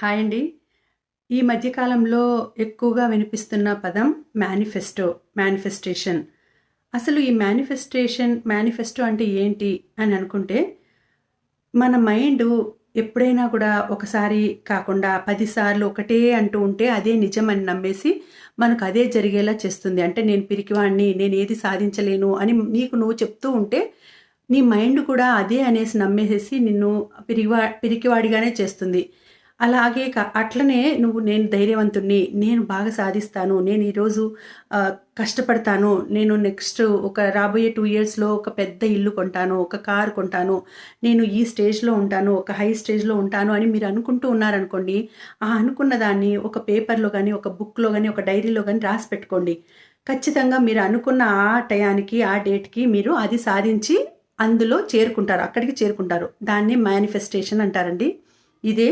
Hi అండి. ఈ మధ్య కాలంలో ఎక్కువగా వినిపిస్తున్న పదం మేనిఫెస్టేషన్. అసలు ఈ మేనిఫెస్టో అంటే ఏంటి అని అనుకుంటే, మన మైండు ఎప్పుడైనా కూడా ఒకసారి కాకుండా 10 సార్లు ఒకటే అంటూ ఉంటే అదే నిజమని నమ్మేసి, మనకు అదే జరిగేలా చేస్తుంది. అంటే నేను పిరికివాడిని, నేనేది సాధించలేను అని నీకు నువ్వు చెప్తూ ఉంటే, నీ మైండ్ కూడా అదే అనేసి నమ్మేసేసి నిన్ను పిరికివాడిగానే చేస్తుంది. అలాగే అట్లనే నువ్వు నేను ధైర్యవంతుడిని, నేను బాగా సాధిస్తాను, నేను ఈరోజు కష్టపడతాను, నేను నెక్స్ట్ ఒక రాబోయే 2 ఇయర్స్‌లో ఒక పెద్ద ఇల్లు కొంటాను, ఒక కారు కొంటాను, నేను ఈ స్టేజ్‌లో ఉంటాను, ఒక హై స్టేజ్‌లో ఉంటాను అని మీరు అనుకుంటూ ఉన్నారనుకోండి, ఆ అనుకున్న దాన్ని ఒక పేపర్‌లో గాని, ఒక బుక్‌లో గాని, ఒక డైరీలో గాని రాసి పెట్టుకోండి. ఖచ్చితంగా మీరు అనుకున్న ఆ టయానికి, ఆ డేట్‌కి మీరు అది సాధించి అందులో చేరుకుంటారు. అక్కడికి చేరుకుంటారు. దాన్ని మేనిఫెస్టేషన్ అంటారండి. ఇదే